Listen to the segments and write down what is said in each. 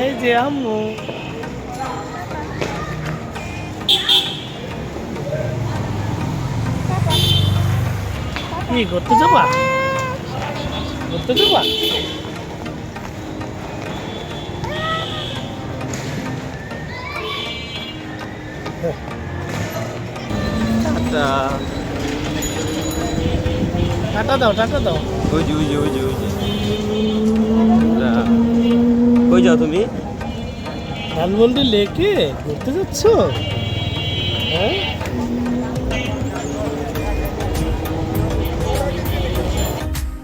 এই যে আম্মু। কি করতে যাবা? করতে যাবা? টাটা দাও, টাটা দাও। ওই যে ওই যে ওই যে ওই যে কই যাও তুমি? ধানমন্ডি লেকে ঘুরতে যাচ্ছ? হ্যাঁ,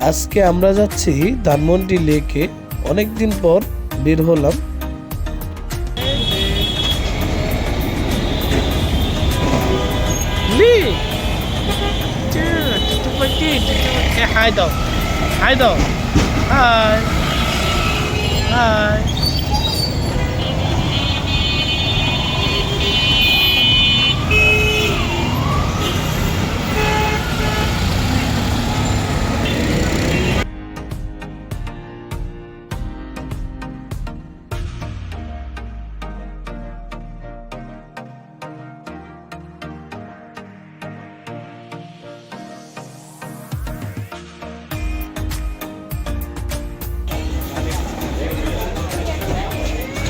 আজকে আমরা যাচ্ছি ধানমন্ডি লেকে। অনেকদিন পর বের হলাম। হাই দাও, হাই দাও, হাই হাই।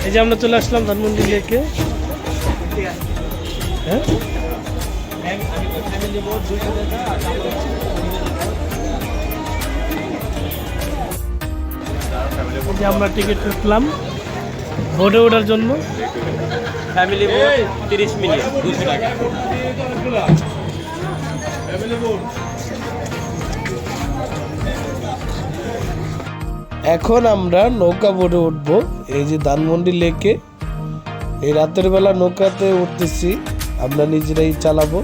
এই যে আমরা চলে আসলাম ধানমন্ডি লেকে। হ্যাঁ, যে আমরা টিকিট কাটলাম বোটে ওঠার জন্য। ফ্যামিলি বোট 30 মিনিট 200 টাকা। এখন আমরা নৌকা বোটে উঠবো। এই যে ধানমন্ডি লেকে, এই রাতের বেলা নৌকাতে উঠতেছি, আমরা নিজেরাই চালাবো।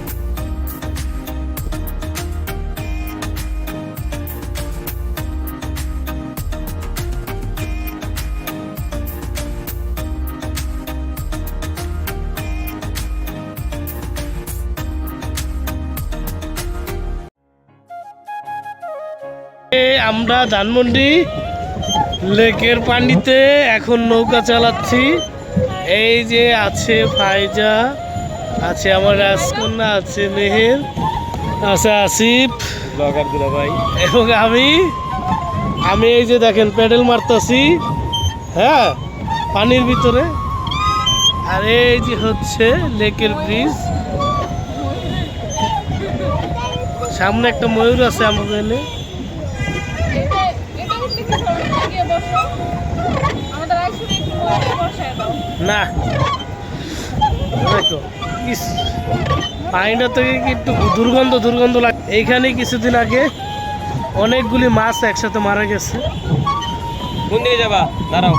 আমরা ধানমন্ডি লেকের পানিতে এখন নৌকা চালাচ্ছি। এই যে আছে ফাইজা, আছে আমার রাজকন্যা, আছে মেহের, আছে আসিফ, ব্লগার দুলা ভাই, এবং আমি এই যে দেখেন প্যাডেল মারতাছি, হ্যাঁ, পানির ভিতরে। আর এই যে হচ্ছে লেকের ব্রিজ, সামনে একটা ময়ূর আছে আমাদের এনে। না দেখো পানিটা থেকে একটু দুর্গন্ধ লাগে। এইখানে কিছুদিন আগে অনেকগুলি মাছ একসাথে মারা গেছে। কোন দিকে যাবা? দাঁড়াও।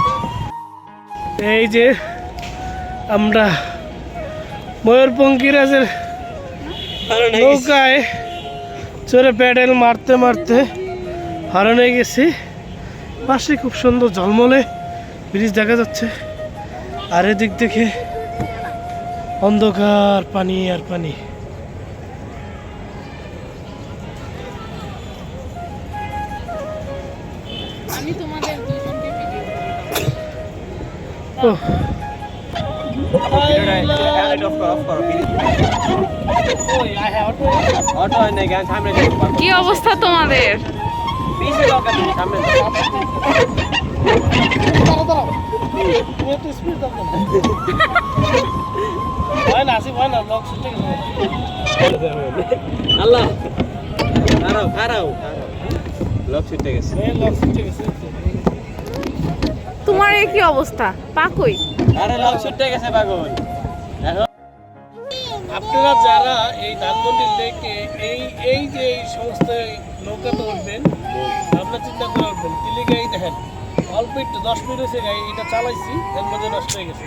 এই যে আমরা ময়ূরপঙ্খীরাজের নৌকায় চড়ে প্যাডেল মারতে মারতে হারান হয়ে গেছি। পাশে খুব সুন্দর ঝলমলে ব্রিজ দেখা যাচ্ছে, আর এদিক থেকে অন্ধকার পানি আর পানি। আমি তোমাদের দুইজনকে ভিডিও ওহ, কি অবস্থা তোমাদের? আল্লাহ দাঁড়াও, খারাও লক ছুটে গেছে। তোমার এই কি অবস্থা? পাকই আরে লক ছুটে গেছে পাগল। আপনারা যারা এই ধানমন্ডি লেকে এই যে এই সমস্ত নৌকাতে উঠবেন, আপনারা চিন্তা করে উঠবেন। দিল্লি গাড়ি দেখেন অল্প একটু 10 মিনিট হয়েছে গাড়ি এটা চালাইছি, এর মধ্যে নষ্ট হয়ে গেছে।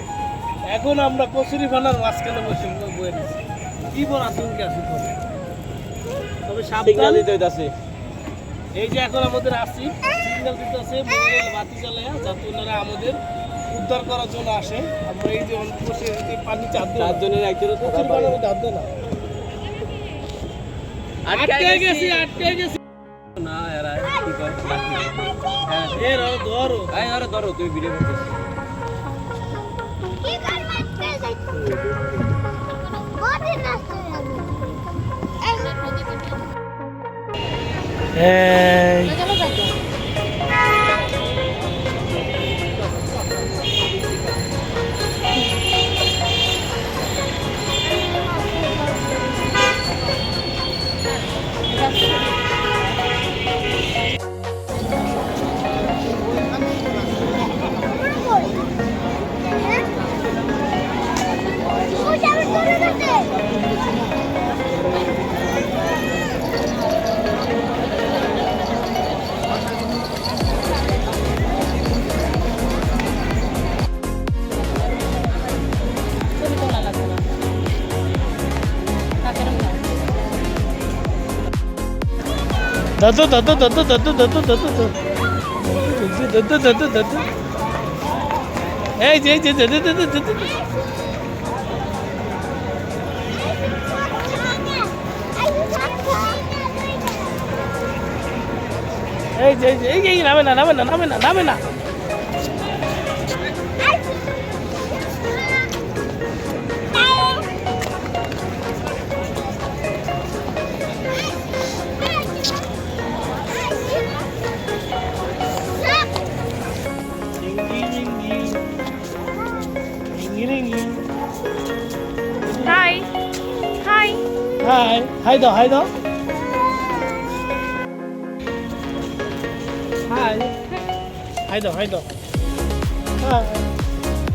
এখন আমরা কচুরি ফানার মাঝখানে বসে বয়ে দিচ্ছি। কি বড় আতঙ্কে আছি, তবে সাবধান। এই যে এখন আমাদের আসি সিগন্যাল দিতে আছে, মোবাইল বাতি জ্বালায়া, যাতে ওনারা আমাদের উদ্ধার করার জন্য আসে। আমরা এই যে অল্প বসে পানি চারজনের একজনের কচুরি ফানার মধ্যে হাত না আটকে গেছি না এরা কি করে? এর ধরো ধরো তুমি ভিডিও করতেছ। এই দাদু দাদু দাদু দাদু দাদু দাদু দাদু দাদু দাদু এই যে দাদু দাদু দাদু এই যে এই নামে না নামে না নামে না নামে না হাই হাই হাই হাই দাও হাই দাও হাই হাই দাও হাই দাও হাই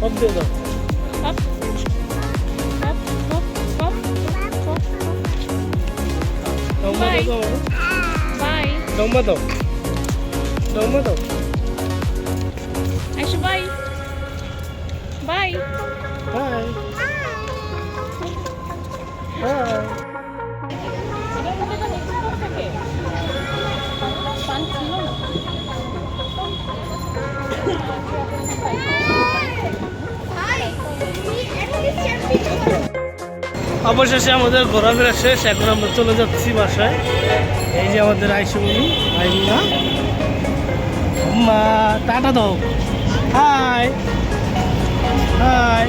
সব দিয়ে দাও হপ হপ হপ হপ হপ দম্মা Bye. দাও বাই দম্মা দাও দম্মা দাও আইসো বাই বাই হাই হাই অবশেষে আমাদের ঘোরাফেরা শেষ, এখন আমরা চলে যাচ্ছি বাসায়। এই যে আমাদের আইসুমনি আইনা মা টাটা দাও হাই হাই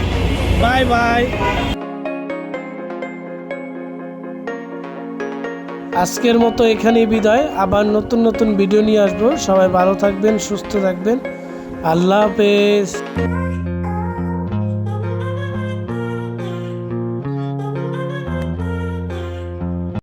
বাই বাই। আজকের মতো এখানেই বিদায়, আবার নতুন নতুন ভিডিও নিয়ে আসবো। সবাই ভালো থাকবেন, সুস্থ থাকবেন, আল্লাহ হাফেজ।